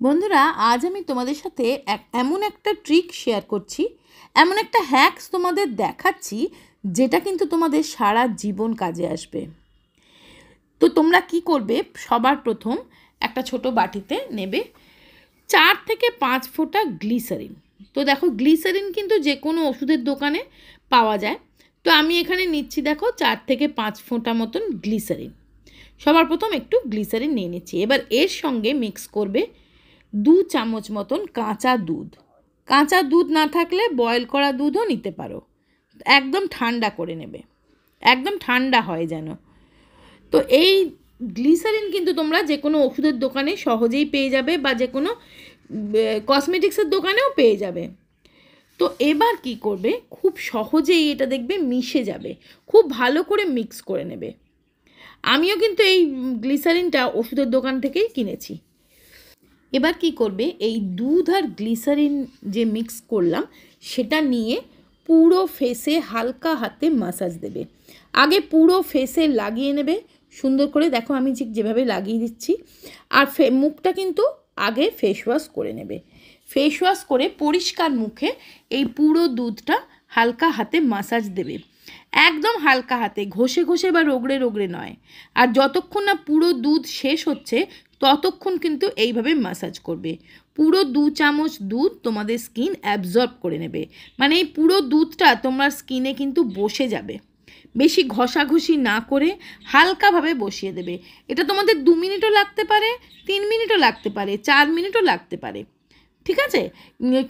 বন্ধুরা, আজ আমি তোমাদের সাথে এমন একটা ট্রিক শেয়ার করছি, এমন একটা হ্যাকস তোমাদের দেখাচ্ছি যেটা কিন্তু তোমাদের সারা জীবন কাজে আসবে। তো তোমরা কি করবে, সবার প্রথম একটা ছোট বাটিতে নেবে 4 থেকে 5 ফোঁটা গ্লিসারিন। তো দেখো, গ্লিসারিন কিন্তু যে কোনো ওষুধের দোকানে পাওয়া যায়। তো আমি এখানে নিচ্ছি, দেখো 4 থেকে 5 ফোঁটা মতন গ্লিসারিন। সবার প্রথম একটু গ্লিসারিন নিয়ে নিচ্ছি। এবার এর সঙ্গে মিক্স করবে 2 চামচ মতন কাঁচা দুধ। কাঁচা দুধ না থাকলে বয়েল করা দুধও নিতে পারো। একদম ঠান্ডা করে নেবে, একদম ঠান্ডা হয় যেন। তো এই গ্লিসারিন কিন্তু তোমরা যে কোনো ওষুধের দোকানে সহজেই পেয়ে যাবে, বা যে কোনো কসমেটিক্সের দোকানেও পেয়ে যাবে। তো এবার কি করবে, খুব সহজেই এটা দেখবে মিশে যাবে। খুব ভালো করে মিক্স করে নেবে। আমিও কিন্তু এই গ্লিসারিনটা ওষুধের দোকান থেকেই কিনেছি। এবার কি করবে, এই দুধ আর গ্লিসারিন যে মিক্স করলাম সেটা নিয়ে পুরো ফেসে হালকা হাতে মাসাজ দেবে। আগে পুরো ফেসে লাগিয়ে নেবে সুন্দর করে। দেখো আমি ঠিক যেভাবে লাগিয়ে দিচ্ছি। আর মুখটা কিন্তু আগে ফেস ওয়াশ করে নেবে। ফেস ওয়াশ করে পরিষ্কার মুখে এই পুরো দুধটা হালকা হাতে মাসাজ দেবে। একদম হালকা হাতে, ঘষে ঘষে বা রগড়ে রগড়ে নয়। আর যতক্ষণ না পুরো দুধ শেষ হচ্ছে ততক্ষণ কিন্তু এইভাবে মাসাজ করবে। পুরো 2 চামচ দুধ তোমাদের স্কিন অ্যাবজর্ব করে নেবে। মানে এই পুরো দুধটা তোমার স্কিনে কিন্তু বসে যাবে। বেশি ঘষাঘষি না করে হালকাভাবে বসিয়ে দেবে। এটা তোমাদের 2 মিনিটও লাগতে পারে, 3 মিনিটও লাগতে পারে, 4 মিনিটও লাগতে পারে, ঠিক আছে?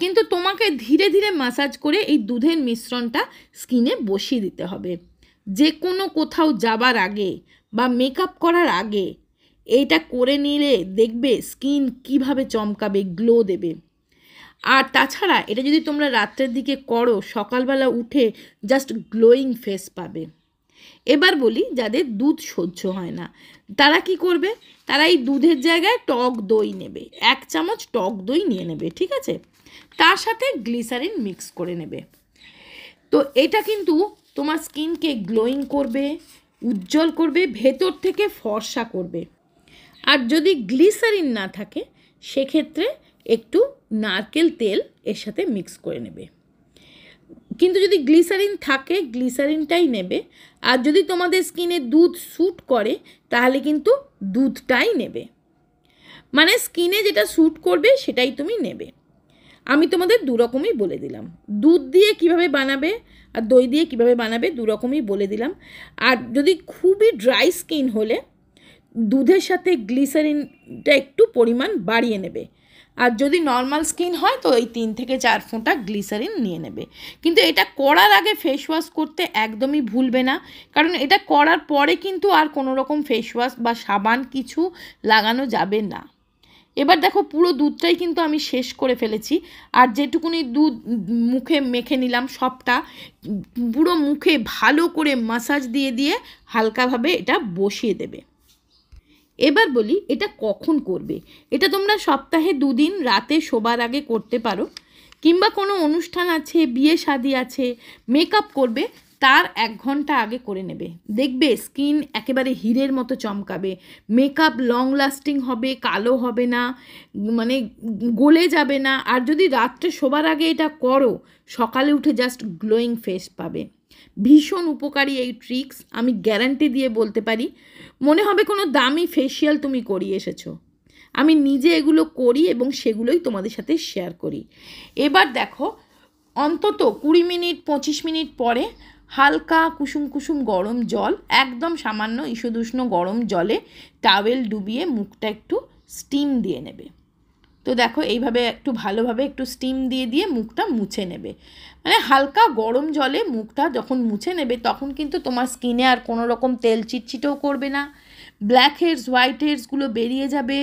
কিন্তু তোমাকে ধীরে ধীরে মাসাজ করে এই দুধের মিশ্রণটা স্কিনে বসিয়ে দিতে হবে। যে কোনো কোথাও যাবার আগে বা মেকআপ করার আগে এইটা করে নিলে দেখবে স্কিন কিভাবে চমকাবে, গ্লো দেবে। আর তাছাড়া এটা যদি তোমরা রাত্রের দিকে করো, সকালবেলা উঠে জাস্ট গ্লোয়িং ফেস পাবে। এবার বলি, যাদের দুধ সহ্য হয় না তারা কি করবে, তারা এই দুধের জায়গায় টক দই নেবে। 1 চামচ টক দই নিয়ে নেবে, ঠিক আছে? তার সাথে গ্লিসারিন মিক্স করে নেবে। তো এটা কিন্তু তোমার স্কিনকে গ্লোয়িং করবে, উজ্জ্বল করবে, ভেতর থেকে ফর্সা করবে। আর যদি গ্লিসারিন না থাকে সেক্ষেত্রে একটু নারকেল তেল এর সাথে মিক্স করে নেবে। কিন্তু যদি গ্লিসারিন থাকে গ্লিসারিনটাই নেবে। আর যদি তোমাদের স্কিনে দুধ স্যুট করে তাহলে কিন্তু দুধটাই নেবে। মানে স্কিনে যেটা স্যুট করবে সেটাই তুমি নেবে। আমি তোমাদের 2 রকমই বলে দিলাম। দুধ দিয়ে কিভাবে বানাবে আর দই দিয়ে কিভাবে বানাবে 2 রকমই বলে দিলাম। আর যদি খুবই ড্রাই স্কিন হলে দুধের সাথে গ্লিসারিনটা একটু পরিমাণ বাড়িয়ে নেবে। আর যদি নর্মাল স্কিন হয় তো এই 3 থেকে 4 ফোঁটা গ্লিসারিন নিয়ে নেবে। কিন্তু এটা করার আগে ফেস ওয়াশ করতে একদমই ভুলবে না, কারণ এটা করার পরে কিন্তু আর কোনো রকম ফেস ওয়াশ বা সাবান কিছু লাগানো যাবে না। এবার দেখো, পুরো দুধটাই কিন্তু আমি শেষ করে ফেলেছি। আর যেটুকুনি দুধ মুখে মেখে নিলাম সবটা পুরো মুখে ভালো করে মাসাজ দিয়ে দিয়ে হালকাভাবে এটা বসিয়ে দেবে। এবার বলি, এটা কখন করবে। এটা তোমরা সপ্তাহে 2 দিন রাতে শোবার আগে করতে পারো, কিংবা কোনো অনুষ্ঠান আছে, বিয়ে শাদী আছে, মেকআপ করবে তার 1 ঘন্টা আগে করে নেবে। দেখবে স্কিন একেবারে হীরের মতো চমকাবে। মেকআপ লং লাস্টিং হবে, কালো হবে না, মানে গলে যাবে না। আর যদি রাত্রে শোবার আগে এটা করো, সকালে উঠে জাস্ট গ্লোয়িং ফেস পাবে। ভীষণ উপকারী এই ট্রিক্স, আমি গ্যারান্টি দিয়ে বলতে পারি। মনে হবে কোনো দামি ফেসিয়াল তুমি করিয়ে এসেছো। আমি নিজে এগুলো করি এবং সেগুলোই তোমাদের সাথে শেয়ার করি। এবার দেখো, অন্তত 20 মিনিট 25 মিনিট পরে হালকা কুসুম কুসুম গরম জল, একদম সামান্য ঈষদুষ্ণ গরম জলে টাওয়েল ডুবিয়ে মুখটা একটু স্টিম দিয়ে নেবে। তো দেখো, এইভাবে একটু ভালোভাবে একটু স্টিম দিয়ে দিয়ে মুখটা মুছে নেবে। মানে হালকা গরম জলে মুখটা যখন মুছে নেবে তখন কিন্তু তোমার স্কিনে আর কোনো রকম তেল চিটচিটেও করবে না। ব্ল্যাক হেডস হোয়াইট হেডসগুলো বেরিয়ে যাবে,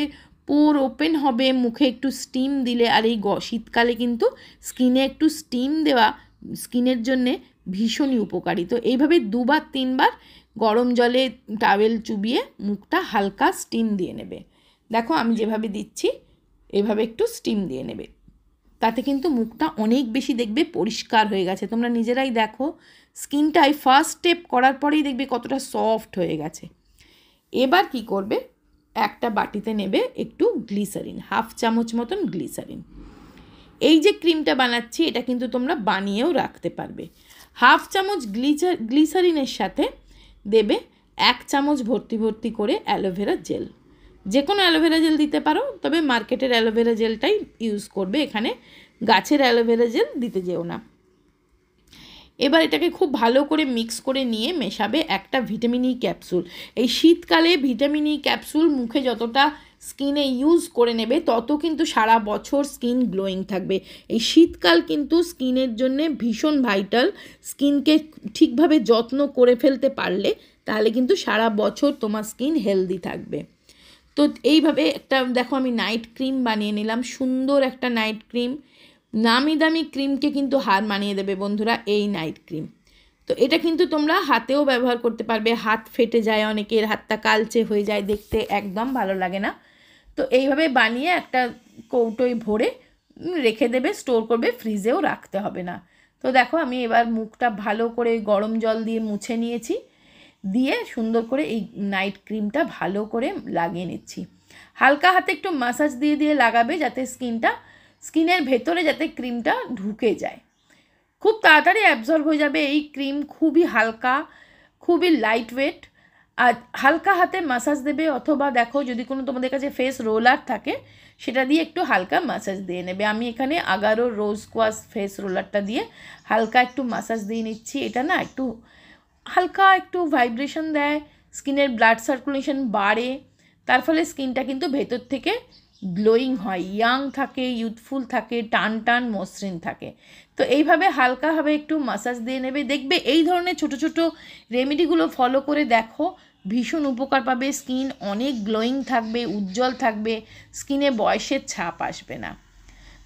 পোর ওপেন হবে মুখে একটু স্টিম দিলে। আর এই শীতকালে কিন্তু স্কিনে একটু স্টিম দেওয়া স্কিনের জন্যে ভীষণই উপকারী। তো এইভাবে 2 বার 3 বার গরম জলে টাওয়েল চুবিয়ে মুখটা হালকা স্টিম দিয়ে নেবে। দেখো আমি যেভাবে দিচ্ছি এভাবে একটু স্টিম দিয়ে নেবে। তাতে কিন্তু মুখটা অনেক বেশি দেখবে পরিষ্কার হয়ে গেছে। তোমরা নিজেরাই দেখো, স্কিনটাই ফার্স্ট স্টেপ করার পরেই দেখবে কতটা সফট হয়ে গেছে। এবার কি করবে, একটা বাটিতে নেবে একটু গ্লিসারিন, 1/2 চামচ মতন গ্লিসারিন। এই যে ক্রিমটা বানাচ্ছি এটা কিন্তু তোমরা বানিয়েও রাখতে পারবে। 1/2 চামচ গ্লিসারিনের সাথে দেবে 1 চামচ ভর্তি করে অ্যালোভেরা জেল। যে কোনো অ্যালোভেরা জেল দিতে পারো, তবে মার্কেটের অ্যালোভেরা জেলটাই ইউজ করবে, এখানে গাছের অ্যালোভেরা জেল দিতে যেও না। এবার এটাকে খুব ভালো করে মিক্স করে নিয়ে মেশাবে একটা ভিটামিন ই ক্যাপসুল। এই শীতকালে ভিটামিন ই ক্যাপসুল মুখে যতটা স্কিনে ইউজ করে নেবে তত কিন্তু সারা বছর স্কিন গ্লোয়িং থাকবে। এই শীতকাল কিন্তু স্কিনের জন্যে ভীষণ ভাইটাল। স্কিনকে ঠিকভাবে যত্ন করে ফেলতে পারলে তাহলে কিন্তু সারা বছর তোমার স্কিন হেলদি থাকবে। তো এইভাবে একটা দেখো আমি নাইট ক্রিম বানিয়ে নিলাম, সুন্দর একটা নাইট ক্রিম। নামি দামি ক্রিমকে কিন্তু হার মানিয়ে দেবে বন্ধুরা এই নাইট ক্রিম। তো এটা কিন্তু তোমরা হাতেও ব্যবহার করতে পারবে। হাত ফেটে যায় অনেকের, হাতটা কালচে হয়ে যায়, দেখতে একদম ভালো লাগে না। তো এইভাবে বানিয়ে একটা কৌটোয় ভরে রেখে দেবে, স্টোর করবে, ফ্রিজেও রাখতে হবে না। তো দেখো আমি এবার মুখটা ভালো করে গরম জল দিয়ে মুছে নিয়েছি, দিয়ে সুন্দর করে এই নাইট ক্রিমটা ভালো করে লাগিয়ে নিচ্ছি। হালকা হাতে একটু মাসাজ দিয়ে লাগাবে যাতে স্কিনের ভেতরে যাতে ক্রিমটা ঢুকে যায়, খুব তাড়াতাড়ি অ্যাবজর্ব হয়ে যাবে। এই ক্রিম খুবই হালকা, খুবই লাইট ওয়েট। আর হালকা হাতে মাসাজ দেবে, অথবা দেখো যদি কোনো তোমাদের কাছে ফেস রোলার থাকে সেটা দিয়ে একটু হালকা মাসাজ দিয়ে নেবে। আমি এখানে আগারো রোজ কোয়াশ ফেস রোলারটা দিয়ে হালকা একটু মাসাজ দিয়ে নিচ্ছি। এটা না একটু হালকা একটু ভাইব্রেশন দেয়, স্কিনের ব্লাড সার্কুলেশন বাড়ে, তার ফলে স্কিনটা কিন্তু ভেতর থেকে গ্লোয়িং হয়, ইয়াং থাকে, ইউথফুল থাকে, টান মসৃণ থাকে। তো এইভাবে হালকাভাবে একটু মাসাজ দিয়ে নেবে, দেখবে এই ধরনের ছোট ছোট রেমেডিগুলো ফলো করে দেখো, ভীষণ উপকার পাবে। স্কিন অনেক গ্লোয়িং থাকবে, উজ্জ্বল থাকবে, স্কিনে বয়সের ছাপ আসবে না।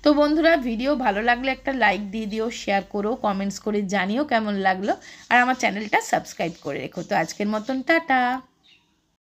তো বন্ধুরা ভিডিও ভালো লাগলে একটা লাইক দিয়ে দিও, শেয়ার করো, কমেন্টস করে জানিও কেমন লাগলো, আর আমার চ্যানেলটা সাবস্ক্রাইব করে রেখো। তো আজকের মতন টাটা।